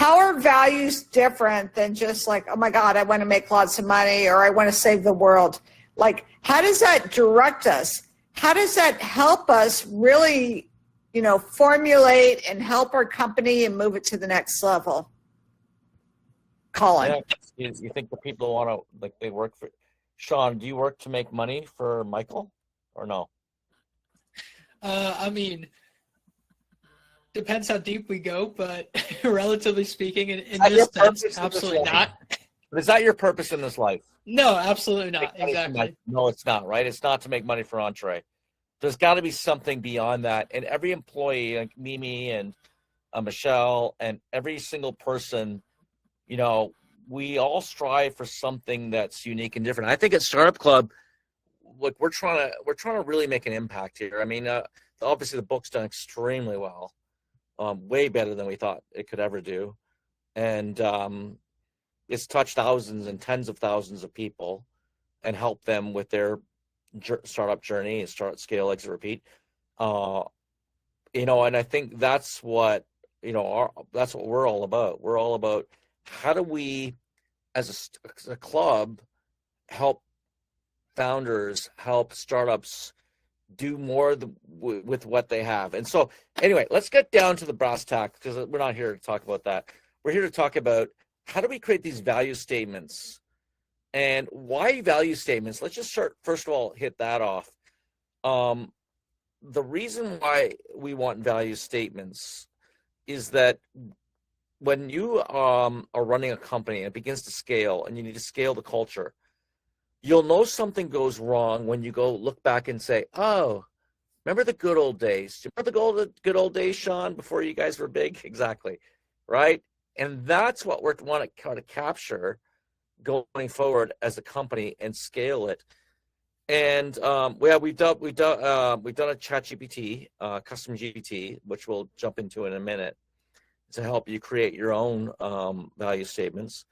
how are values different than just like, oh my God, I want to make lots of money or I want to save the world? Like, how does that direct us? How does that help us really, formulate and help our company and move it to the next level? Colin. Yeah, you think the people want to, like, they work for, Sean, do you work to make money for Michael or no? I mean, depends how deep we go, but relatively speaking, in this sense, absolutely not. But is that your purpose in this life? No, absolutely not. Exactly. No, it's not, right? It's not to make money for Entre. There's got to be something beyond that. And every employee, like Mimi and Michelle, and every single person, we all strive for something that's unique and different. I think at Startup Club, look, we're trying to really make an impact here. I mean, obviously the book's done extremely well, way better than we thought it could ever do, and it's touched thousands and tens of thousands of people, and helped them with their startup journey and start, scale, exit, repeat. And I think that's what that's what we're all about. We're all about how do we, as a club, help founders, help startups do more with what they have. And so anyway, let's get down to the brass tacks, because we're not here to talk about that. We're here to talk about how do we create these value statements, and why value statements. Let's just start, first of all, hit that off. The reason why we want value statements is that when you are running a company and it begins to scale and you need to scale the culture, you'll know something goes wrong when you go look back and say, oh, remember the good old days? Remember the good old days, Sean, before you guys were big? Exactly, right? And that's what we want to kind of capture going forward as a company and scale it. And we've done a ChatGPT, custom GPT, which we'll jump into in a minute, to help you create your own value statements.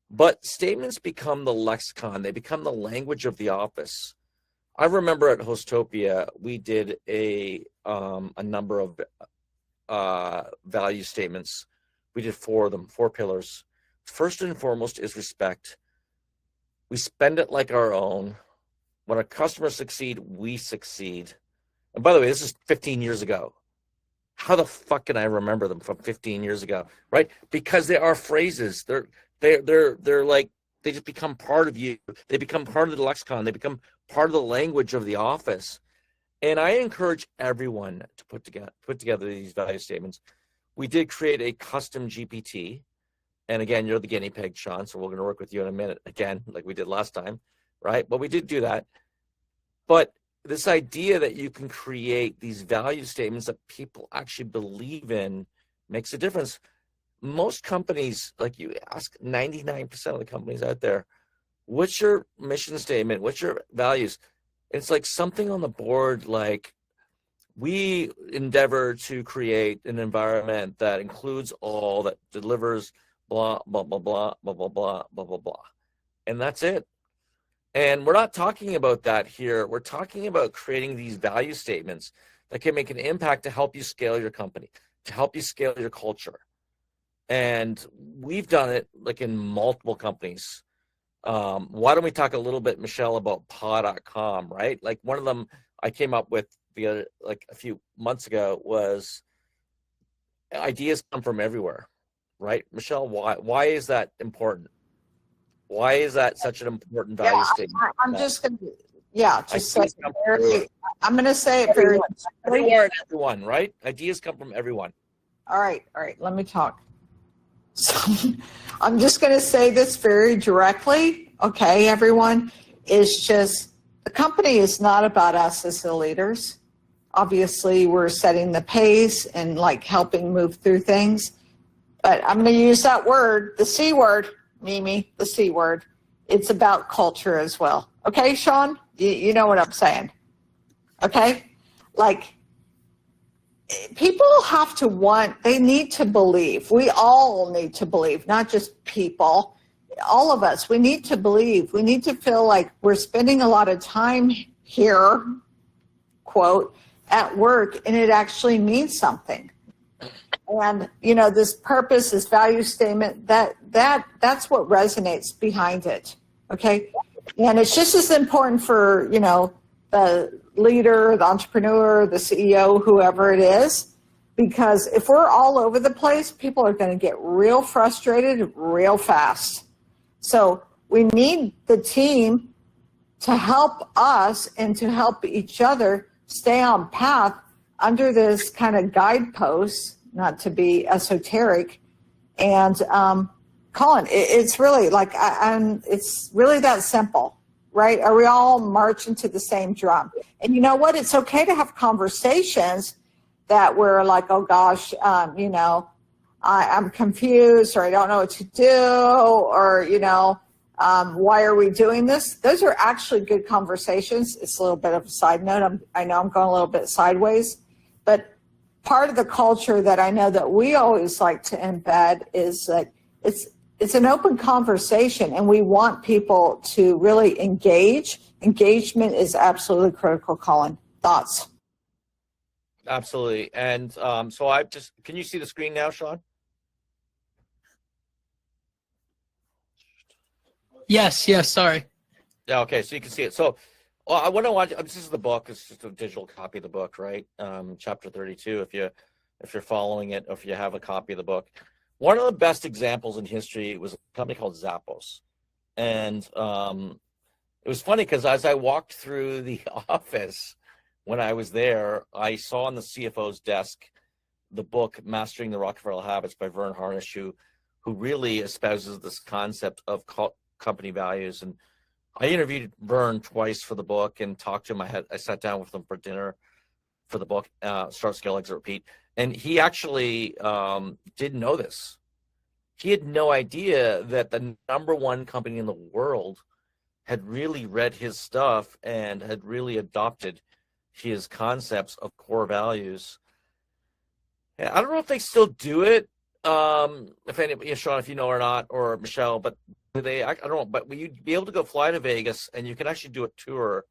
But statements become the lexicon. They become the language of the office. I remember at Hostopia, we did a number of value statements. We did 4 of them, 4 pillars. First and foremost is respect. We spend it like our own. When our customers succeed, we succeed. And by the way, this is 15 years ago. How the fuck can I remember them from 15 years ago, right? Because they are phrases. They're like, they just become part of you. They become part of the lexicon. They become part of the language of the office. And I encourage everyone to put together these value statements. We did create a custom GPT. And again, you're the guinea pig, Sean, so we're going to work with you in a minute again, like we did last time, right? But we did do that. But this idea that you can create these value statements that people actually believe in makes a difference. Most companies, like you ask 99% of the companies out there, what's your mission statement? What's your values? It's like something on the board, like, we endeavor to create an environment that includes all, that delivers blah, blah, blah, blah, blah, blah, blah, blah, blah, blah. And that's it. And we're not talking about that here. We're talking about creating these value statements that can make an impact to help you scale your company, to help you scale your culture. And we've done it like in multiple companies. Why don't we talk a little bit, Michelle, about paw.com, right? Like one of them I came up with a few months ago was ideas come from everywhere, right? Michelle, why is that important? Why is that such an important value statement? I'm just going to, say I'm going to say it very everyone, right? Ideas come from everyone. All right. Let me talk. So I'm just going to say this very directly. Okay, everyone. It's just, the company is not about us as the leaders. Obviously, we're setting the pace and like helping move through things. But I'm going to use that word, the C word, Mimi, the C word. It's about culture as well. Okay, Sean? You know what I'm saying. Okay? Like, people have to they need to believe. We all need to believe, not just people. All of us, we need to believe. We need to feel like we're spending a lot of time here, quote, at work, and it actually means something. And this purpose, this value statement, that's what resonates behind it. Okay. And it's just as important for, the leader, the entrepreneur, the CEO, whoever it is, because if we're all over the place, people are going to get real frustrated real fast. So we need the team to help us and to help each other stay on path under this kind of guidepost, not to be esoteric. And Colin, it's really like, it's really that simple, right? Are we all marching to the same drum? And you know what? It's okay to have conversations that we're like, oh gosh, I'm confused, or I don't know what to do, or, why are we doing this? Those are actually good conversations. It's a little bit of a side note. I know I'm going a little bit sideways, but part of the culture that I know that we always like to embed is that it's an open conversation, and we want people to really engage. Engagement is absolutely critical. Colin, thoughts? Absolutely. And so can you see the screen now, Sean? Yes, sorry. Yeah, okay, so you can see it. So I want to watch. This is the book. It's just a digital copy of the book, right? Chapter 32. If you're following it, or if you have a copy of the book, one of the best examples in history was a company called Zappos, and it was funny because as I walked through the office when I was there, I saw on the CFO's desk the book "Mastering the Rockefeller Habits" by Vern Harnish, who really espouses this concept of company values. And I interviewed Vern twice for the book and talked to him. I sat down with him for dinner for the book, Start, Scale, Exit, Repeat. And he actually didn't know this. He had no idea that the #1 company in the world had really read his stuff and had really adopted his concepts of core values. And I don't know if they still do it. If anybody, Sean, if you know or not, or Michelle, but I don't know, but you'd be able to go fly to Vegas and you can actually do a tour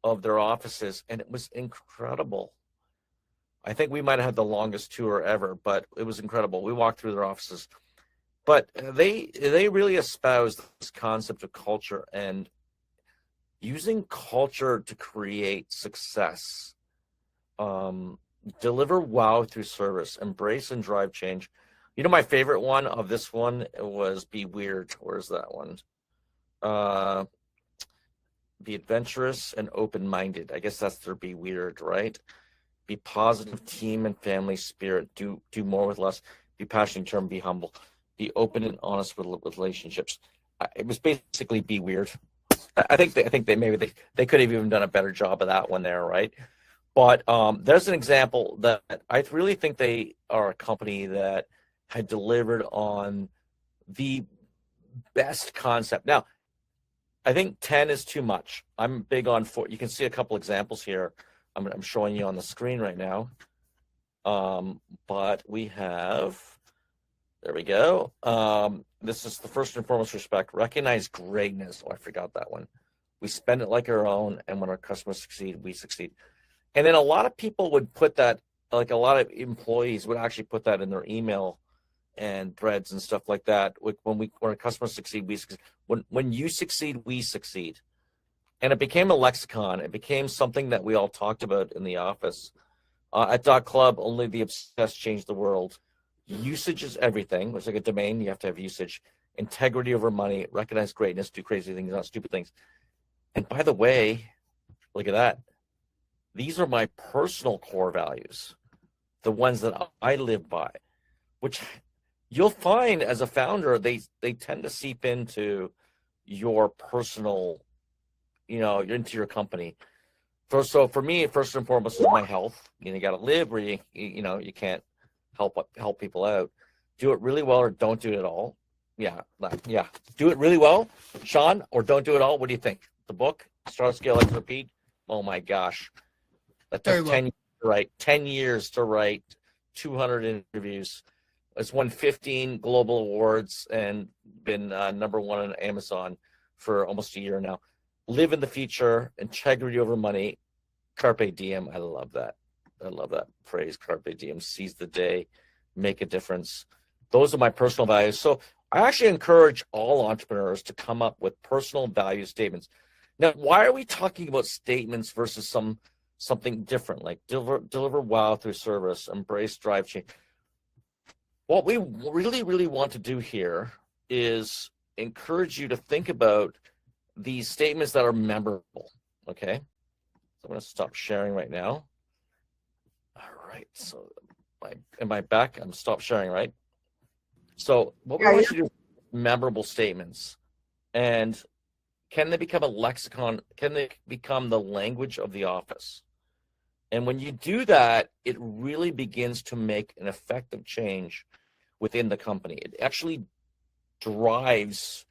of their offices, and it was incredible. I think we might have had the longest tour ever, but it was incredible. We walked through their offices, but they really espouse this concept of culture and using culture to create success. Deliver wow through service, embrace and drive change. My favorite one of this one was be weird. Where's that one? Be adventurous and open-minded. I guess that's their be weird, right? Be positive, team and family spirit. Do more with less. Be passionate, determined, be humble. Be open and honest with relationships. It was basically be weird. I think they could have even done a better job of that one there, right? But there's an example that I really think they are a company that had delivered on the best concept. Now, I think 10 is too much. I'm big on 4. You can see a couple examples here. I'm showing you on the screen right now. But we have, there we go. This is the first and foremost respect. Recognize greatness. Oh, I forgot that one. We spend it like our own, and when our customers succeed, we succeed. And then a lot of people would put that, like a lot of employees would actually put that in their email and threads and stuff like that. When our customers succeed, we succeed. When you succeed, we succeed. And it became a lexicon. It became something that we all talked about in the office. At Dot Club, only the obsessed change the world. Usage is everything. It's like a domain. You have to have usage. Integrity over money. Recognize greatness. Do crazy things, not stupid things. And by the way, look at that. These are my personal core values, the ones that I live by, which you'll find as a founder, they tend to seep into your personal, into your company. So for me, first and foremost is my health. You got to live where you can't help people out. Do it really well or don't do it at all. Yeah. Do it really well, Sean, or don't do it all. What do you think? The book, Start, Scale, Exit, Repeat. Oh my gosh, that took 10 years to write. 10 years to write. 200 interviews. It's won 15 global awards and been #1 on Amazon for almost a year now. Live in the future, integrity over money, carpe diem. I love that. I love that phrase, carpe diem. Seize the day, make a difference. Those are my personal values. So I actually encourage all entrepreneurs to come up with personal value statements. Now, why are we talking about statements versus something different, like deliver wow through service, embrace drive change? What we really, really want to do here is encourage you to think about these statements that are memorable, okay? So I'm going to stop sharing right now. All right, so am I back? I'm stop sharing, right? So what we want you to do is memorable statements. And can they become a lexicon? Can they become the language of the office? And when you do that, it really begins to make an effective change within the company. It actually drives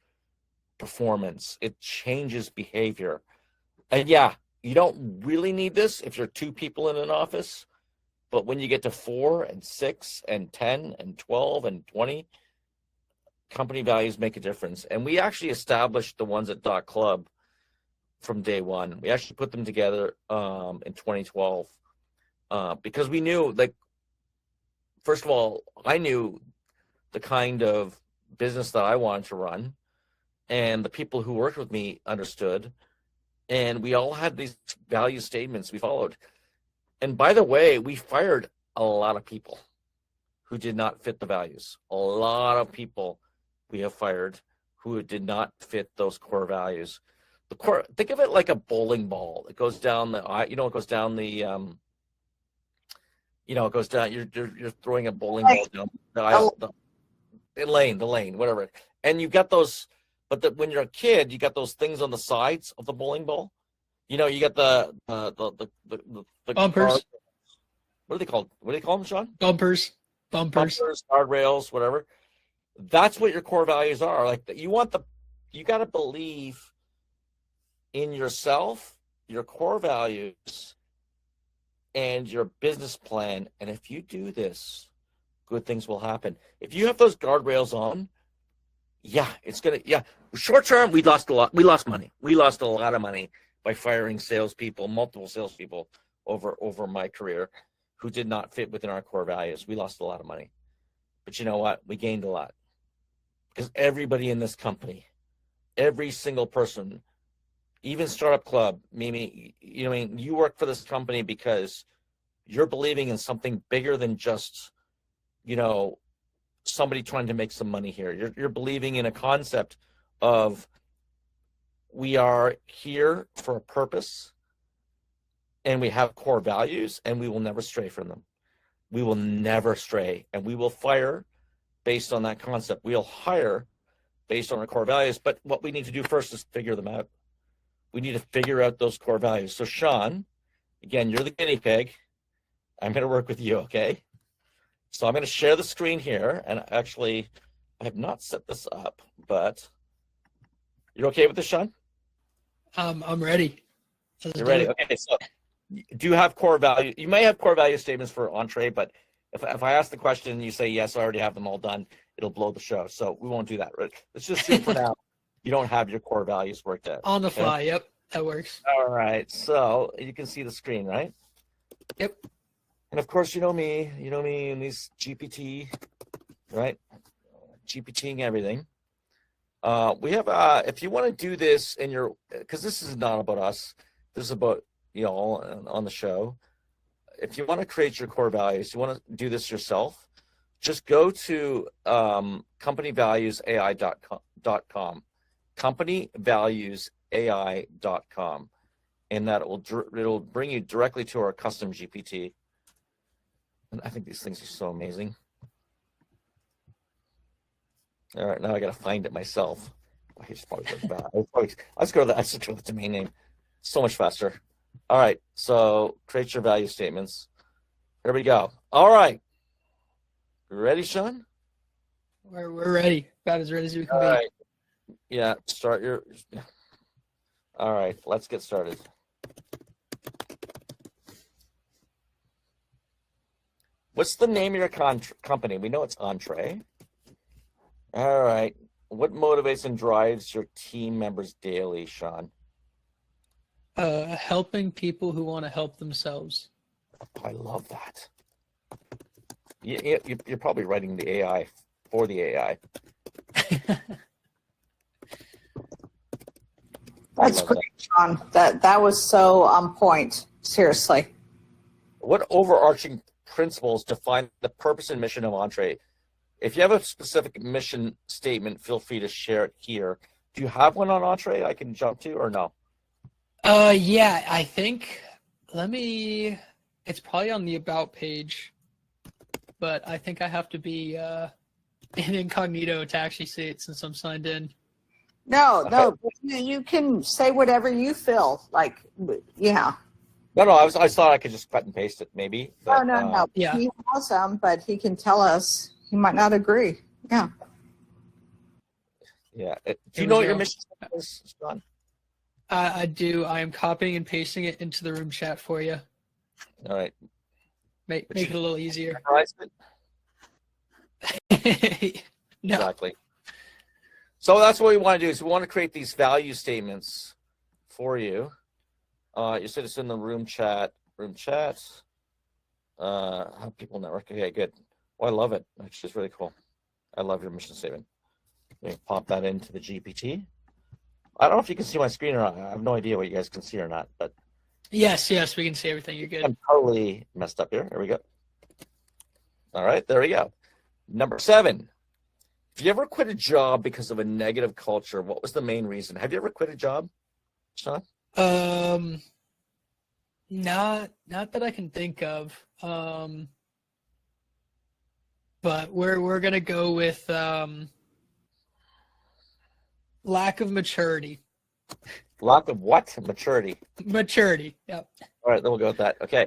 performance. It changes behavior. And yeah, you don't really need this if you're 2 people in an office, but when you get to 4 and 6 and 10 and 12 and 20, company values make a difference. And we actually established the ones at .club from day one. We actually put them together in 2012 because we knew, like, first of all, I knew the kind of business that I wanted to run, and the people who worked with me understood, and we all had these value statements we followed. And by the way, we fired a lot of people who did not fit the values. A lot of people we have fired who did not fit those core values. The core, think of it like a bowling ball. It goes down the, it goes down the, it goes down. You're throwing a bowling ball down the aisle, the lane, whatever. And you got those, but when you're a kid, you got those things on the sides of the bowling ball. You got the Bumpers. Cars. What are they called? What do they call them, Sean? Bumpers, guardrails, whatever. That's what your core values are. Like, you got to believe in yourself, your core values, and your business plan. And if you do this, good things will happen. If you have those guardrails on, short term, we lost a lot. We lost money. We lost a lot of money by firing salespeople, multiple salespeople over my career who did not fit within our core values. We lost a lot of money. But you know what? We gained a lot. Because everybody in this company, every single person, even Startup Club, Mimi, you work for this company because you're believing in something bigger than just, somebody trying to make some money here. You're believing in a concept of, we are here for a purpose, and we have core values, and we will never stray from them. We will never stray, and we will fire based on that concept. We'll hire based on our core values, but what we need to do first is figure them out. We need to figure out those core values. So Sean, again, you're the guinea pig. I'm going to work with you, okay? So I'm going to share the screen here, and actually, I have not set this up, but you're okay with this, Sean? I'm ready. You're ready? Okay, so do you have core value? You may have core value statements for Entre, but if I ask the question and you say, yes, I already have them all done, it'll blow the show. So we won't do that. Right? Let's just assume for now you don't have your core values worked out. On the fly, yep, that works. All right, so you can see the screen, right? Yep. And of course, you know me in these GPT, right? GPTing everything. We have, if you want to do this in your, because this is not about us, this is about y'all on the show. If you want to create your core values, you want to do this yourself, just go to companyvaluesai.com, companyvaluesai.com, and that it'll bring you directly to our custom GPT. And I think these things are so amazing. All right, now I got to find it myself. I just probably go back. Let's go to the domain name. So much faster. All right, so create your value statements. There we go. All right. Ready, Sean? We're ready. About as ready as we can All be. right. Yeah, start your. All right, let's get started. What's the name of your company? We know it's Entre. All right. What motivates and drives your team members daily, Sean? Helping people who want to help themselves. I love that. You're probably writing the AI for the AI. That's great, Sean. That was so on point. Seriously. What overarching principles define the purpose and mission of Entre? If you have a specific mission statement, feel free to share it here. Do you have one on Entre I can jump to or no? Yeah, I think, it's probably on the About page, but I think I have to be in incognito to actually see it since I'm signed in. No, you can say whatever you feel like. Yeah. No, I thought I could just cut and paste it maybe. But, No. Yeah. He has them, but he can tell us. He might not agree. Yeah. Yeah. Do Here you know we what your go. mission is, John? I do. I am copying and pasting it into the room chat for you. All right. Make it a little easier. Memorize it? No. Exactly. So that's what we want to do is we want to create these value statements for you. You said it's in the room chat. How people network. Okay, good. Oh, I love it. Actually, it's really cool. I love your mission statement. Let me pop that into the GPT. I don't know if you can see my screen or not. I have no idea what you guys can see or not, but Yes, we can see everything. You're good. I'm totally messed up here. Here we go. All right, there we go. Number 7. If you ever quit a job because of a negative culture, what was the main reason? Have you ever quit a job, Sean? Not that I can think of. But we're gonna go with lack of maturity. Lack of what? Maturity. Maturity. Yep. All right, then we'll go with that. Okay.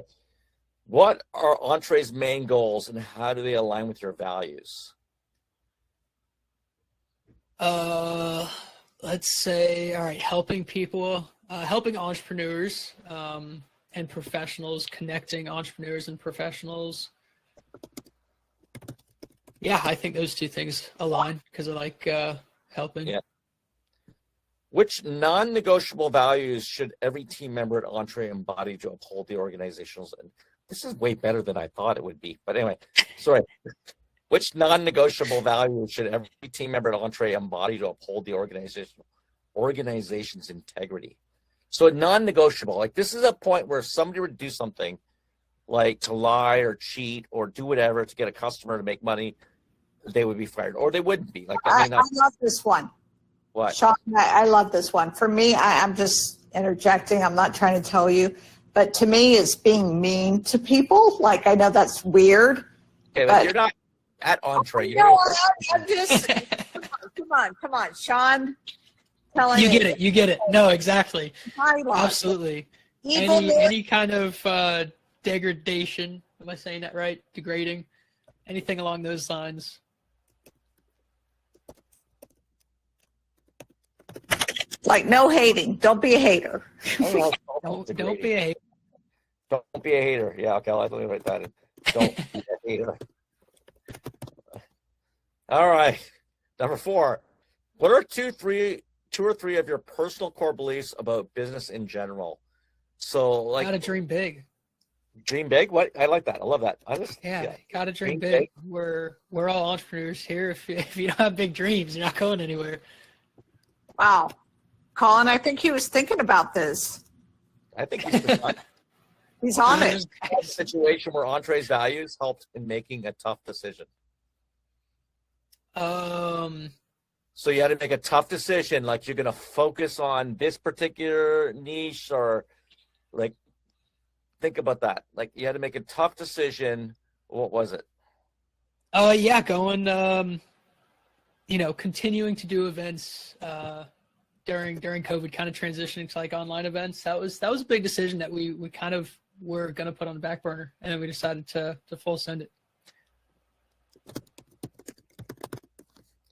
What are Entree's main goals and how do they align with your values? Let's say, all right, helping people, helping entrepreneurs and professionals, connecting entrepreneurs and professionals. Yeah, I think those two things align because I like helping. Yeah. Which non-negotiable values should every team member at Entre embody to uphold the organizational? This is way better than I thought it would be. But anyway, sorry. Which non-negotiable values should every team member at Entre embody to uphold the organization's integrity? So non-negotiable, like this is a point where if somebody would do something like to lie or cheat or do whatever to get a customer to make money, they would be fired or they wouldn't be. Like I love this one. What? Sean, I love this one. For me, I'm just interjecting. I'm not trying to tell you, but to me, it's being mean to people. Like I know that's weird. Okay, but you're not at Entre. No, I'm just. Come on, Sean. You get it. No, exactly. Bylaws. Absolutely. Any kind of degradation. Am I saying that right? Degrading. Anything along those lines. Like no hating. Don't be a hater. Don't be a hater. Don't be a hater. Yeah, okay, let me write that in. Don't be a hater. All right. Number 4. What are two or three of your personal core beliefs about business in general? So like Gotta dream big. Dream big? What? I like that. I love that. Gotta dream big. We're all entrepreneurs here. If you don't have big dreams, you're not going anywhere. Wow. Colin, I think he was thinking about this. I think He's on it. a situation where Entree's values helped in making a tough decision. So you had to make a tough decision, like you're going to focus on this particular niche or like, think about that. Like you had to make a tough decision. What was it? Going, continuing to do events during COVID, kind of transitioning to like online events. That was a big decision that we kind of were going to put on the back burner, and then we decided to full send it.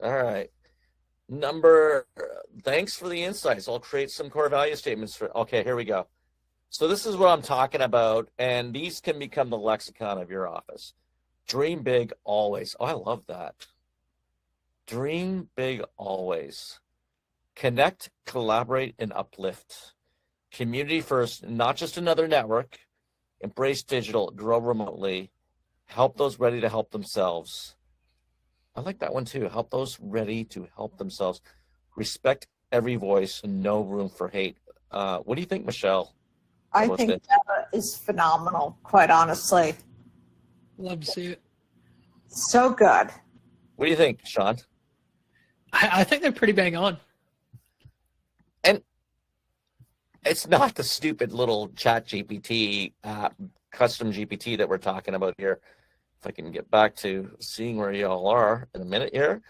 All right. Thanks for the insights. I'll create some core value statements for, okay, here we go. So this is what I'm talking about, and these can become the lexicon of your office. Dream big always. Oh, I love that. Dream big always. Connect, collaborate, and uplift. Community first, not just another network. Embrace digital, grow remotely. help those ready to help themselves. I like that one too. Help those ready to help themselves. Respect every voice and no room for hate. What do you think, Michelle? I think that is phenomenal, quite honestly. Love to see it. So good. What do you think, Sean? I think they're pretty bang on. And it's not the stupid little chat GPT, custom GPT that we're talking about here. If I can get back to seeing where y'all are in a minute here.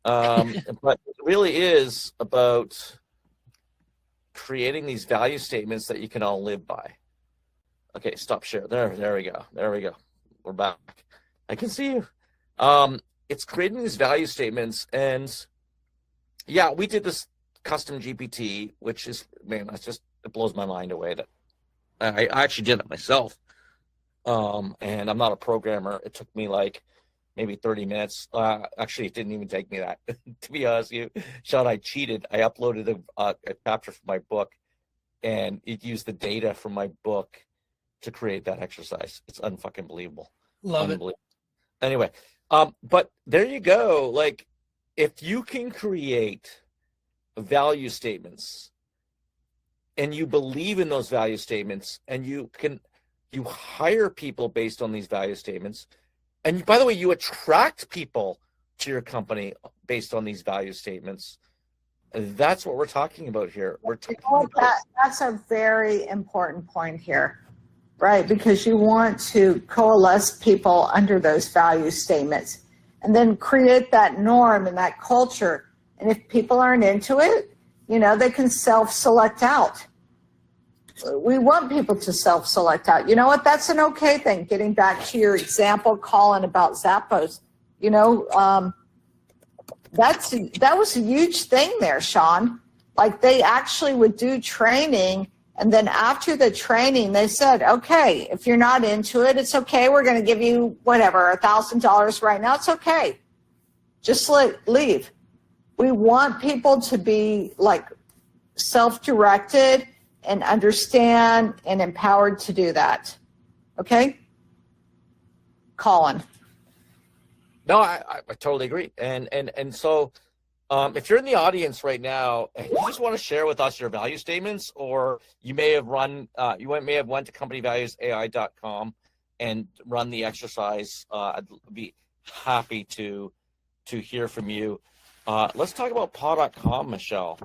But it really is about creating these value statements that you can all live by. Okay, stop share. There we go. There we go. We're back. I can see you. It's creating these value statements, and yeah, we did this custom GPT, which is, man, that's just, it blows my mind away that I actually did it myself. And I'm not a programmer. It took me like maybe 30 minutes. Actually, it didn't even take me that, to be honest with you. Sean, I cheated. I uploaded a chapter from my book, and it used the data from my book to create that exercise. It's unfucking believable. Love it. Anyway, but there you go. Like, if you can create value statements and you believe in those value statements, and you hire people based on these value statements, and by the way, you attract people to your company based on these value statements. That's what we're talking about here. We're talking about that's a very important point here, right? Because you want to coalesce people under those value statements and then create that norm and that culture. And if people aren't into it, they can self-select out. We want people to self-select out. You know what? That's an okay thing. Getting back to your example, Colin, about Zappos, that was a huge thing there, Sean. Like, they actually would do training, and then after the training, they said, okay, if you're not into it, it's okay. We're going to give you whatever, $1,000 right now. It's okay. Just leave. We want people to be like self-directed and understand and empowered to do that. Okay? Colin. No, I totally agree. And so if you're in the audience right now and you just want to share with us your value statements, or you may have went to companyvaluesai.com and run the exercise, I'd be happy to hear from you. Let's talk about paw.com, Michelle.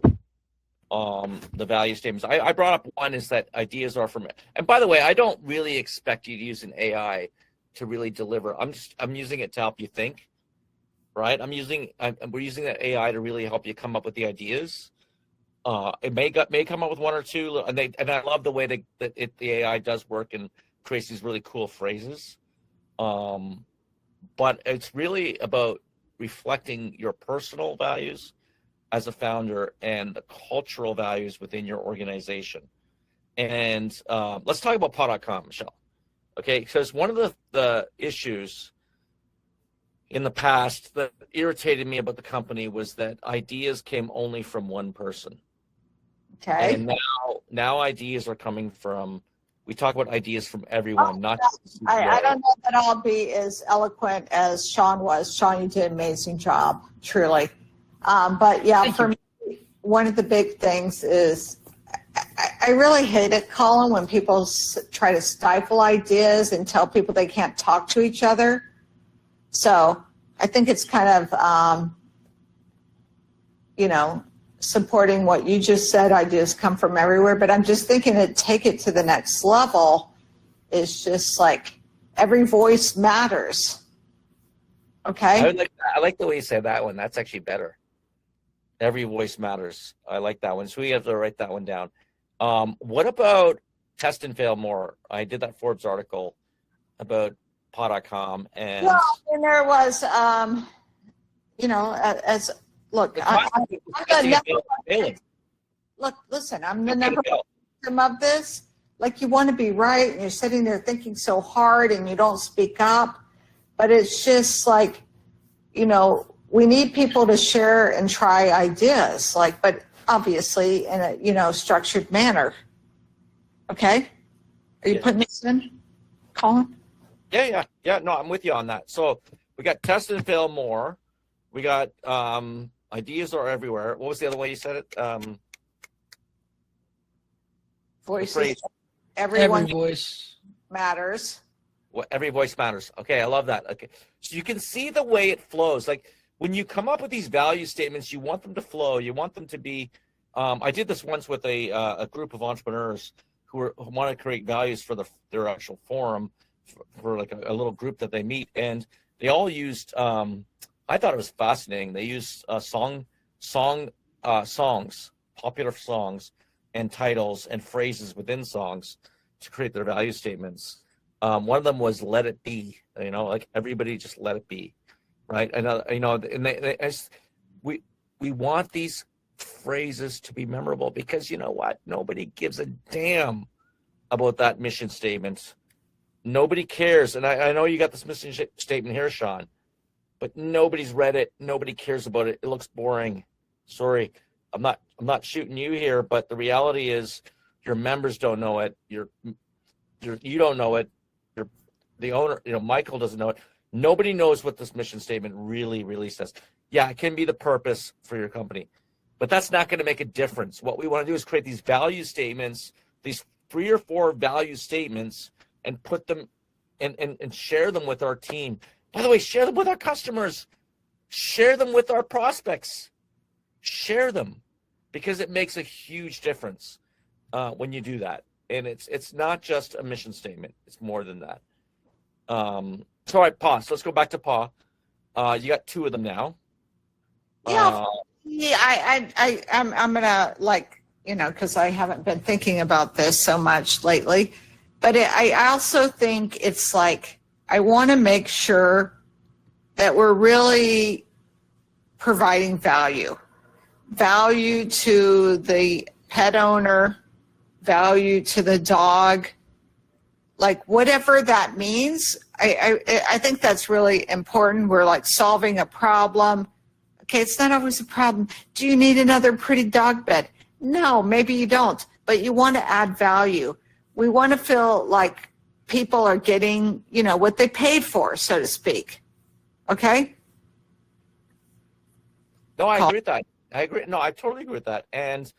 The value statements. I brought up one is that ideas are from, and by the way, I don't really expect you to use an AI to really deliver. I'm using it to help you think, right? We're using that AI to really help you come up with the ideas. It may come up with one or two, and I love the way that the AI does work and creates these really cool phrases. But it's really about reflecting your personal values as a founder and the cultural values within your organization. And let's talk about paw.com, Michelle. Okay, because one of the issues in the past that irritated me about the company was that ideas came only from one person. Okay. And now ideas are coming from, we talk about ideas from everyone, not just the I CEO. don't know that I'll be as eloquent as Sean was. Sean, you did an amazing job, truly. But yeah, for me, one of the big things is I really hate it, Colin, when people try to stifle ideas and tell people they can't talk to each other. So I think it's kind of, supporting what you just said. Ideas come from everywhere, but I'm just thinking to take it to the next level is just like every voice matters. Okay? I like the way you said that one. That's actually better. Every voice matters. I like that one. So we have to write that one down. What about test and fail more? I did that Forbes article about paw.com, and and there was, listen, I'm the number one victim of this. Like, you want to be right, and you're sitting there thinking so hard, and you don't speak up. But it's just like, we need people to share and try ideas, but obviously in a, structured manner. Okay? Are you putting this in, Colin? Yeah. No, I'm with you on that. So we got test and fail more. We got ideas are everywhere. What was the other way you said it? Voices, phrase. everyone Every voice. matters. Every voice matters. Okay, I love that. Okay, so you can see the way it flows. Like when you come up with these value statements, you want them to flow. You want them to be. I did this once with a group of entrepreneurs who want to create values for their actual forum for like a little group that they meet, and they all used. I thought it was fascinating. They used songs, popular songs, and titles and phrases within songs to create their value statements. One of them was "Let It Be." You know, like everybody just let it be, right? And you know, and we want these phrases to be memorable because you know what? Nobody gives a damn about that mission statement. Nobody cares, and I know you got this mission statement here, Sean, but nobody's read it. Nobody cares about it. It looks boring. Sorry, I'm not shooting you here, but the reality is, your members don't know it. You don't know it. The owner, you know, Michael doesn't know it. Nobody knows what this mission statement really says. Yeah, it can be the purpose for your company, but that's not going to make a difference. What we want to do is create these value statements, these 3 or 4 value statements, and put them and share them with our team. By the way, share them with our customers, share them with our prospects, share them, because it makes a huge difference when you do that. And it's not just a mission statement; it's more than that. So all right, Paul. So let's go back to Paul. You got 2 of them now. Yeah, I'm gonna, like, you know, because I haven't been thinking about this so much lately, but I also think it's like I want to make sure that we're really providing value to the pet owner, value to the dog, like whatever that means. I think that's really important. We're like solving a problem. Okay, it's not always a problem. Do you need another pretty dog bed? No, maybe you don't, but you want to add value. We want to feel like people are getting, you know, what they paid for, so to speak. Okay? No, I agree with that. I agree. No, I totally agree with that. And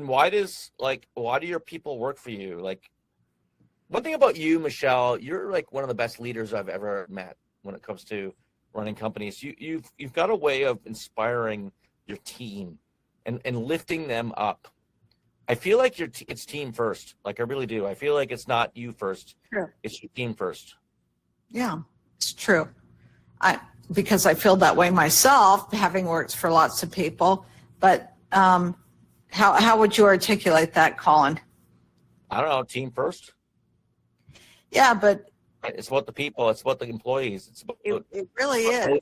why do your people work for you? Like, one thing about you, Michelle, you're like one of the best leaders I've ever met when it comes to running companies. You've got a way of inspiring your team and lifting them up. I feel like it's team first. Like, I really do. I feel like it's not you first. Sure. It's your team first. Yeah, it's true. Because I feel that way myself, having worked for lots of people. But how would you articulate that, Colin? I don't know. Team first. Yeah, but it's about the people. It's about the employees. It's about it really is.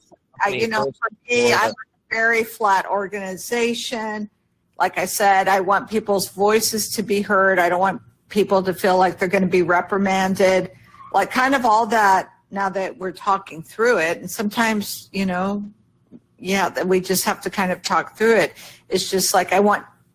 You know, for me, I'm a very flat organization. Like I said, I want people's voices to be heard. I don't want people to feel like they're going to be reprimanded. Like, kind of all that, now that we're talking through it. And sometimes, you know, yeah, that we just have to kind of talk through it. It's just like,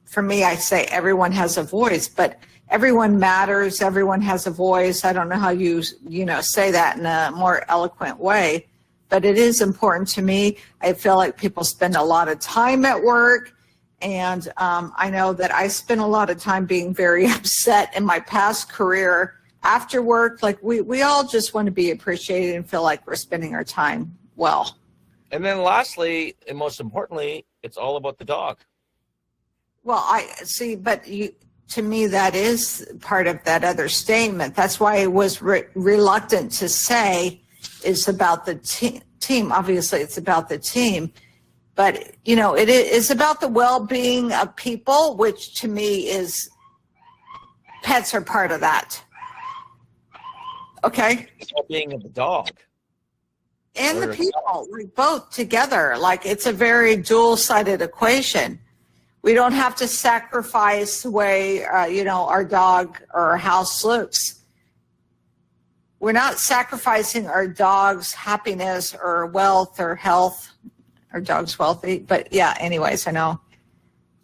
for me, I say everyone has a voice, but everyone matters. Everyone has a voice. I don't know how you say that in a more eloquent way, but it is important to me. I feel like people spend a lot of time at work, and I know that I spent a lot of time being very upset in my past career after work. Like, we all just want to be appreciated and feel like we're spending our time well. And then lastly, and most importantly, it's all about the dog. Well, I see, but to me, that is part of that other statement. That's why I was reluctant to say it's about the team. Obviously, it's about the team. But, you know, it is about the well-being of people, which to me is, pets are part of that. Okay? The well-being of the dog. And the people, like, both together. Like, it's a very dual-sided equation. We don't have to sacrifice the way, our dog or our house looks. We're not sacrificing our dog's happiness or wealth or health. Our dog's wealthy. But, yeah, anyways, I know.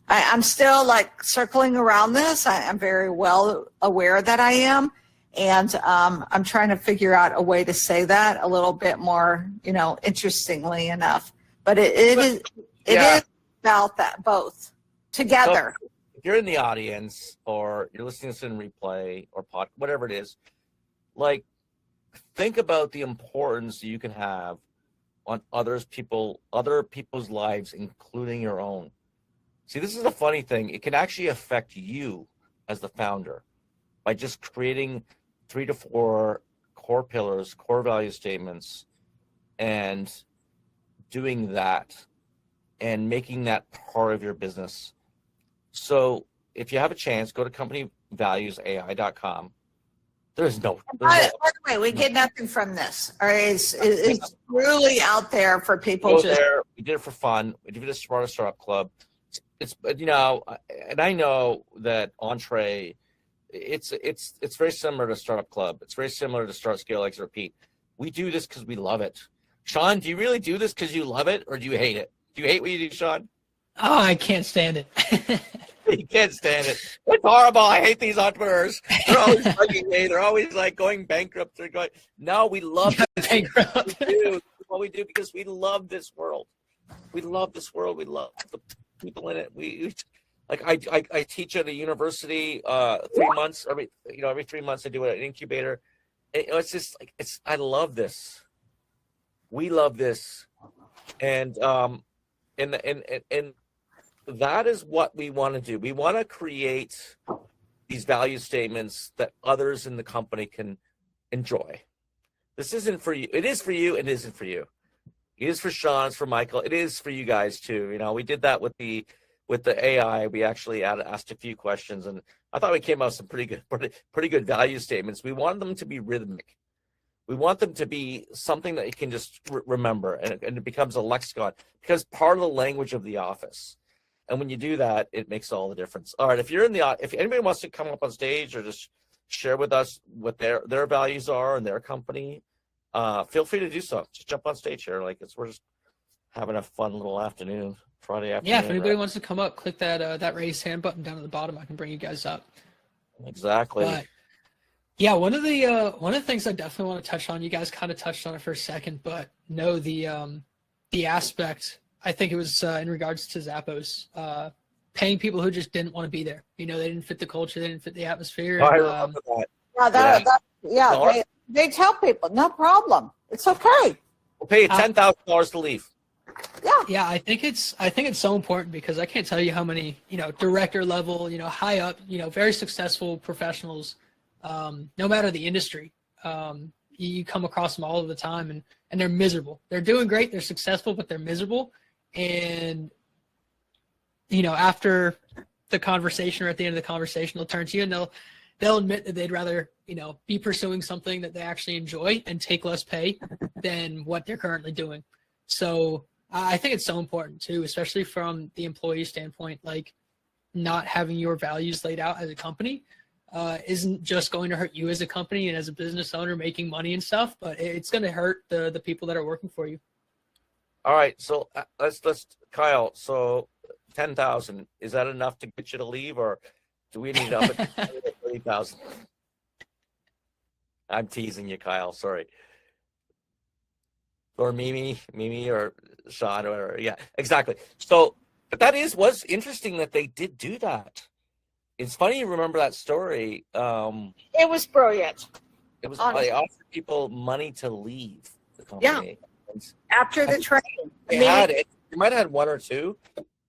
I'm still, like, circling around this. I'm very well aware that I am. And I'm trying to figure out a way to say that a little bit more, interestingly enough. But it is about that both together. So if you're in the audience or you're listening to this in replay or whatever it is, like, think about the importance you can have on other people's lives, including your own. See, this is a funny thing. It can actually affect you as the founder by just creating 3 to 4 core pillars, core value statements, and doing that and making that part of your business. So if you have a chance, go to companyvaluesai.com. By the way, we get nothing from this. All right, it's really out there for people. We did it for fun. We did it as Smarter Startup Club. It's and I know that Entre, it's very similar to Startup Club. It's very similar to Start, Scale, Exit, Repeat. We do this because we love it. Sean, do you really do this because you love it, or do you hate it? Do you hate what you do, Sean? Oh, I can't stand it. You can't stand it. It's horrible. I hate these entrepreneurs. They're always bugging me. They're always like going bankrupt. They're going, no, we love bankrupt. What we do because we love this world. We love this world. We love the people in it. I teach at a university 3 months. Every 3 months I do an incubator. It's just like I love this. We love this, and that is what we want to do. We want to create these value statements that others in the company can enjoy. This isn't for you. It is for you. It isn't for you. It is for Sean. It's for Michael. It is for you guys too. We did that with the AI. We actually asked a few questions, and I thought we came out with some pretty good value statements. We want them to be rhythmic. We want them to be something that you can just remember, and it becomes a lexicon, because part of the language of the office. And when you do that, it makes all the difference. All right, if anybody wants to come up on stage or just share with us what their values are and their company, feel free to do so. Just jump on stage here. We're just having a fun little Friday afternoon. Yeah, if anybody wants to come up, click that raise hand button down at the bottom. I can bring you guys up. Exactly. But, yeah, one of the things I definitely want to touch on. You guys kind of touched on it for a second, but no, the aspect. I think it was in regards to Zappos, paying people who just didn't want to be there. They didn't fit the culture, they didn't fit the atmosphere. I remember that. They tell people, no problem, it's okay. We'll pay you $10,000 to leave. Yeah, I think it's so important, because I can't tell you how many director level, high up, very successful professionals, no matter the industry, you come across them all of the time, and they're miserable. They're doing great, they're successful, but they're miserable. And after the conversation, or at the end of the conversation, they'll turn to you and they'll admit that they'd rather be pursuing something that they actually enjoy and take less pay than what they're currently doing. So I think it's so important too, especially from the employee standpoint. Not having your values laid out as a company isn't just going to hurt you as a company and as a business owner making money and stuff, but it's going to hurt the people that are working for you. All right, so let's Kyle. So 10,000, is that enough to get you to leave, or do we need up at 30,000? I'm teasing you, Kyle. Sorry. Or Mimi, or Sean, or yeah, exactly. So, but was interesting that they did do that. It's funny you remember that story. It was brilliant. It was. They offered people money to leave the company. Yeah. After the training. They had it. You might have had one or two,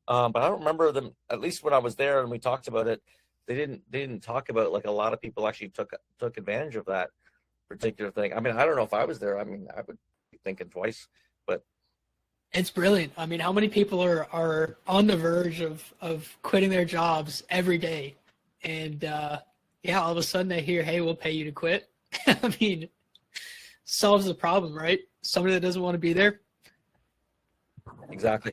but I don't remember them. At least when I was there and we talked about it, they didn't talk about a lot of people actually took advantage of that particular thing. I mean, I don't know if I was there. I mean, I would be thinking twice, but it's brilliant. I mean, how many people are on the verge of quitting their jobs every day, and all of a sudden they hear, "Hey, we'll pay you to quit." I mean, solves the problem, right? Somebody that doesn't want to be there. Exactly.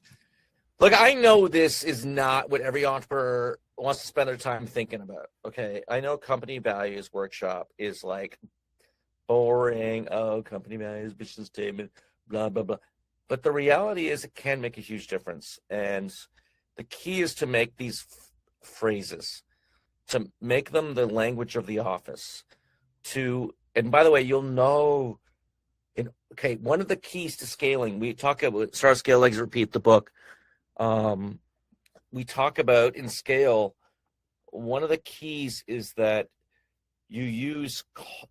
Look, I know this is not what every entrepreneur wants to spend their time thinking about. Okay, I know company values workshop is boring. Oh, company values, mission statement, blah blah blah. But the reality is, it can make a huge difference, and the key is to make these phrases, to make them the language of the office, and by the way, you'll know, okay, one of the keys to scaling, we talk about Start, Scale, Exit, Repeat, the book. We talk about in scale, one of the keys is that you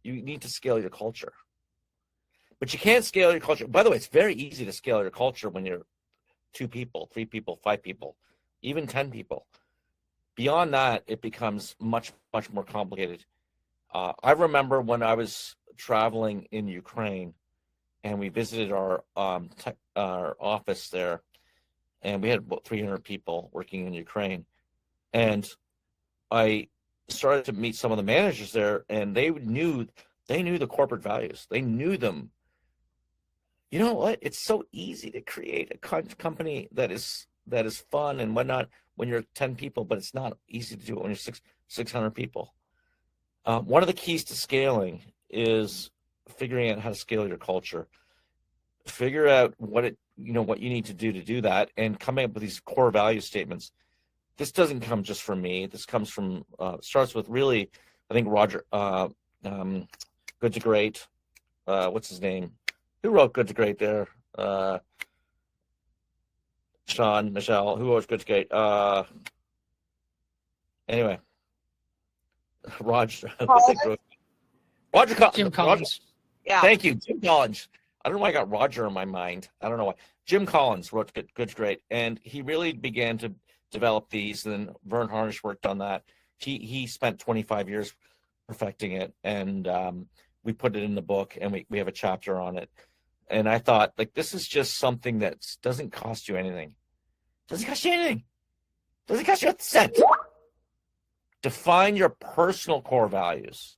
need to scale your culture. But you can't scale your culture. By the way, it's very easy to scale your culture when you're 2 people, 3 people, 5 people, even 10 people. Beyond that, it becomes much, much more complicated. I remember when I was traveling in Ukraine and we visited our office there, and we had about 300 people working in Ukraine. And I started to meet some of the managers there, and they knew the corporate values. They knew them. You know what? It's so easy to create a company that is fun and whatnot when you're 10 people, but it's not easy to do it when you're 600 people. One of the keys to scaling is figuring out how to scale your culture. Figure out what you need to do that, and coming up with these core value statements. This doesn't come just from me. This comes from starts with really, I think Roger, Good to Great. What's his name? Who wrote Good to Great there? Sean, Michelle. Who wrote Good to Great? Anyway, Roger. Roger Collins. Jim Collins. Yeah. Thank you, Jim Collins. I don't know why I got Roger in my mind. I don't know why. Jim Collins wrote Good to Great, and he really began to develop these. And then Vern Harnish worked on that. He spent 25 years perfecting it, and we put it in the book, and we have a chapter on it. And I thought, like, this is just something that doesn't cost you anything. Doesn't cost you anything. Doesn't cost you a cent. Define your personal core values.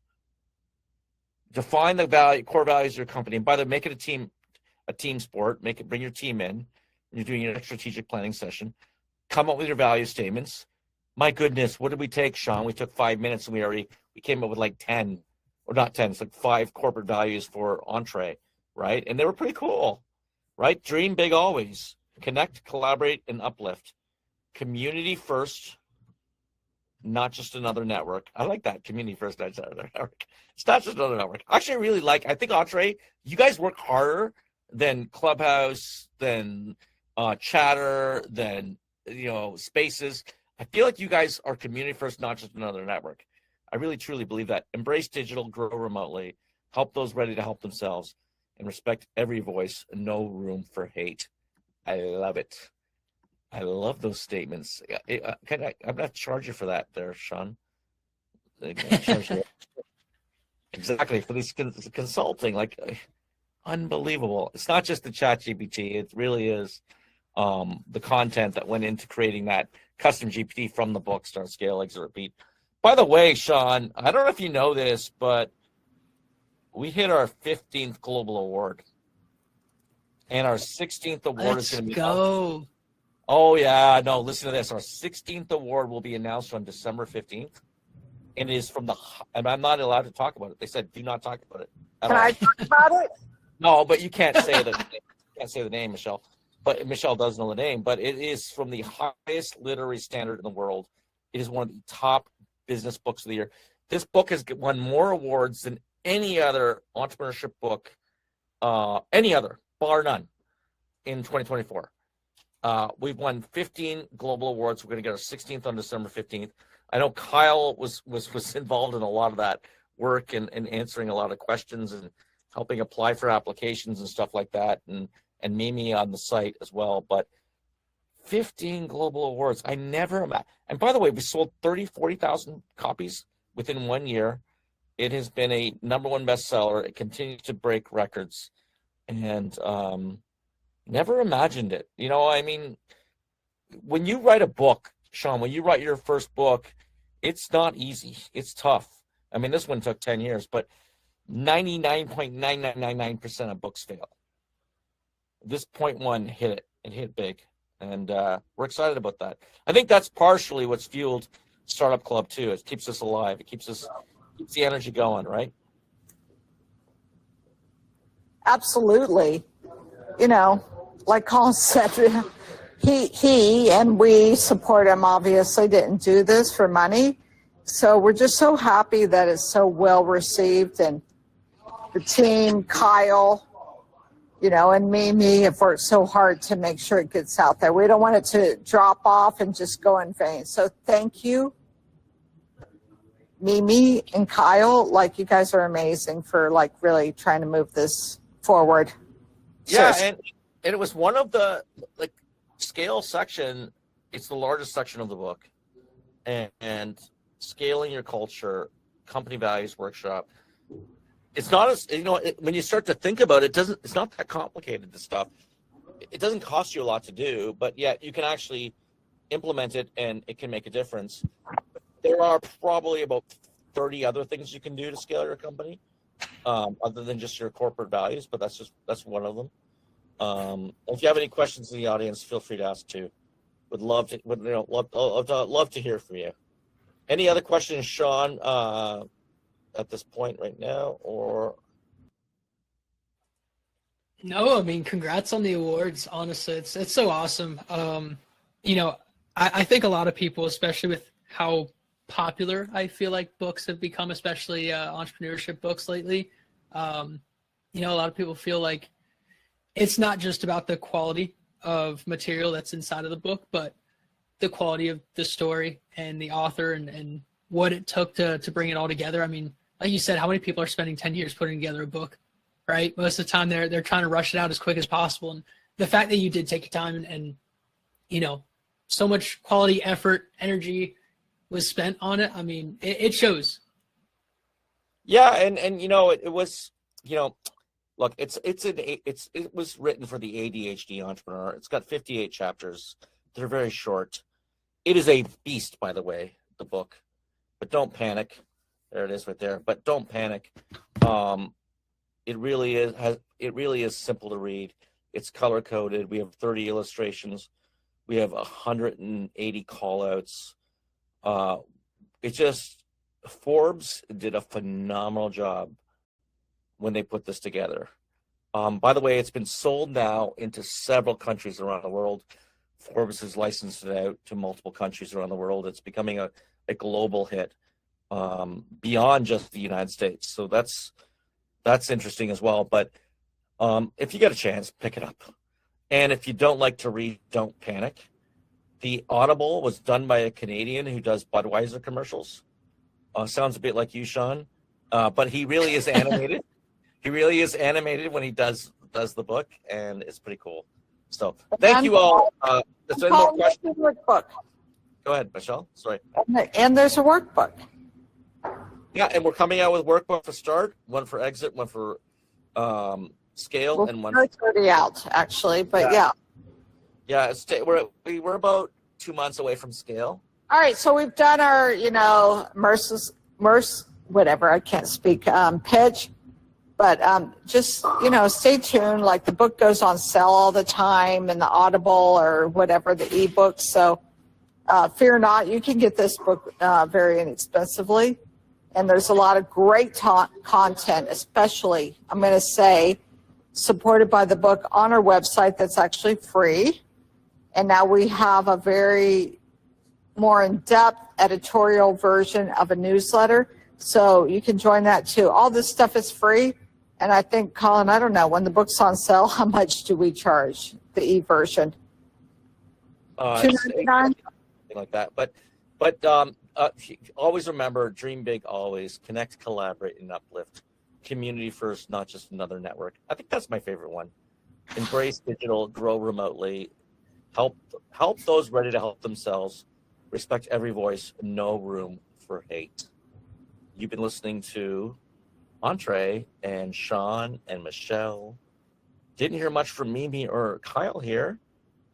Define the core values of your company. And by the way, make it a team sport. Bring your team in when you're doing your strategic planning session. Come up with your value statements. My goodness, what did we take, Sean? We took 5 minutes, and we came up with like 10, or not 10. It's like 5 corporate values for Entre, right? And they were pretty cool, right? Dream big always. Connect, collaborate, and uplift. Community first, not just another network. I like that. Community first, not just another network. It's not just another network. Actually, I really I think Entre, you guys work harder than Clubhouse, than Chatter, than Spaces. I feel like you guys are community first, not just another network. I really, truly believe that. Embrace digital, grow remotely, help those ready to help themselves, and respect every voice. No room for hate. I love it. I love those statements. I'm going to charge you for that there, Sean. Exactly, for these consulting, unbelievable. It's not just the ChatGPT. It really is the content that went into creating that custom GPT from the book, Start, Scale, Exit, Repeat. By the way, Sean, I don't know if you know this, but we hit our 15th global award. And our 16th award is going to be... Go. Oh, yeah. No, listen to this. Our 16th award will be announced on December 15th. And it is from and I'm not allowed to talk about it. They said, do not talk about it. Can I talk about it? No, but you can't say the name, Michelle. But Michelle does know the name. But it is from the highest literary standard in the world. It is one of the top business books of the year. This book has won more awards than any other entrepreneurship book, any other, bar none, in 2024. We've won 15 global awards. We're going to get our 16th on December 15th. I know Kyle was involved in a lot of that work and answering a lot of questions and helping apply for applications and stuff like that, and Mimi on the site as well. But 15 global awards. I never imagined. And by the way, we sold 40,000 copies within 1 year. It has been a #1 bestseller. It continues to break records, and never imagined it. When you write a book, Sean, when you write your first book, it's not easy. It's tough. This one took 10 years, but 99.9999% of books fail. This 0.1 hit it. It hit big. And we're excited about that. I think that's partially what's fueled Startup Club too. It keeps us alive. It keeps the energy going, right? Absolutely. Like Colin said, he and we support him, obviously didn't do this for money. So we're just so happy that it's so well received, and the team, Kyle, and Mimi have worked so hard to make sure it gets out there. We don't want it to drop off and just go in vain. So thank you, Mimi and Kyle. Like, you guys are amazing for really trying to move this forward. Yeah, Seriously. and it was one of the scale section. It's the largest section of the book, and scaling your culture, company values workshop. It's not as when you start to think about it, it's not that complicated. This stuff, it doesn't cost you a lot to do, but yet you can actually implement it, and it can make a difference. There are probably about 30 other things you can do to scale your company, other than just your corporate values, but that's one of them. If you have any questions in the audience, feel free to ask too. Would love to hear from you. Any other questions, Sean, at this point right now, or? No, I mean, congrats on the awards. Honestly, it's so awesome. I think a lot of people, especially with how popular I feel like books have become, especially entrepreneurship books lately. A lot of people feel like it's not just about the quality of material that's inside of the book, but the quality of the story and the author and what it took to bring it all together. I mean, like you said, how many people are spending 10 years putting together a book, right? Most of the time they're trying to rush it out as quick as possible. And the fact that you did take your time and so much quality, effort, energy was spent on it. I mean, it shows. Yeah, and it was, look, it was written for the ADHD entrepreneur. It's got 58 chapters. They're very short. It is a beast, by the way, the book. But don't panic. There it is right there. But don't panic. It really is simple to read. It's color coded. We have 30 illustrations. We have 180 callouts. Forbes did a phenomenal job when they put this together. By the way, it's been sold now into several countries around the world. Forbes has licensed it out to multiple countries around the world. It's becoming a global hit beyond just the United States. So that's interesting as well. But if you get a chance, pick it up. And if you don't like to read, don't panic. The Audible was done by a Canadian who does Budweiser commercials. Sounds a bit like you, Sean, but he really is animated. He really is animated when he does the book, and it's pretty cool. So thank you all. Is there any more questions? Workbook. Go ahead, Michelle. Sorry. And there's a workbook. Yeah, and we're coming out with workbook for start, one for exit, one for scale, and one. It's already out, actually, but yeah. Yeah, we're about 2 months away from scale. All right, so we've done our, whatever, I can't speak, pitch, but just, stay tuned. Like, the book goes on sale all the time in the Audible or whatever, the ebooks. So fear not, you can get this book very inexpensively. And there's a lot of great content, especially, I'm going to say, supported by the book on our website that's actually free. And now we have a very more in-depth editorial version of a newsletter. So you can join that too. All this stuff is free. And I think, Colin, I don't know, when the book's on sale, how much do we charge the e-version? $2.99? Something like that. But always remember, dream big always. Connect, collaborate, and uplift. Community first, not just another network. I think that's my favorite one. Embrace digital, grow remotely. Help those ready to help themselves. Respect every voice. No room for hate. You've been listening to Entre and Sean and Michelle. Didn't hear much from Mimi or Kyle here,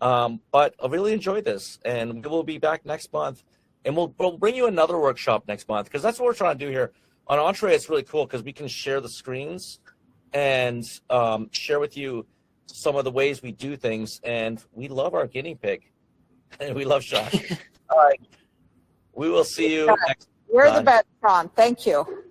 but I really enjoyed this, and we will be back next month, and we'll bring you another workshop next month, because that's what we're trying to do here on Entre. It's really cool because we can share the screens and share with you some of the ways we do things, and we love our guinea pig, and we love Sean. All right, we will see you next time. You're the best, Sean. Thank you.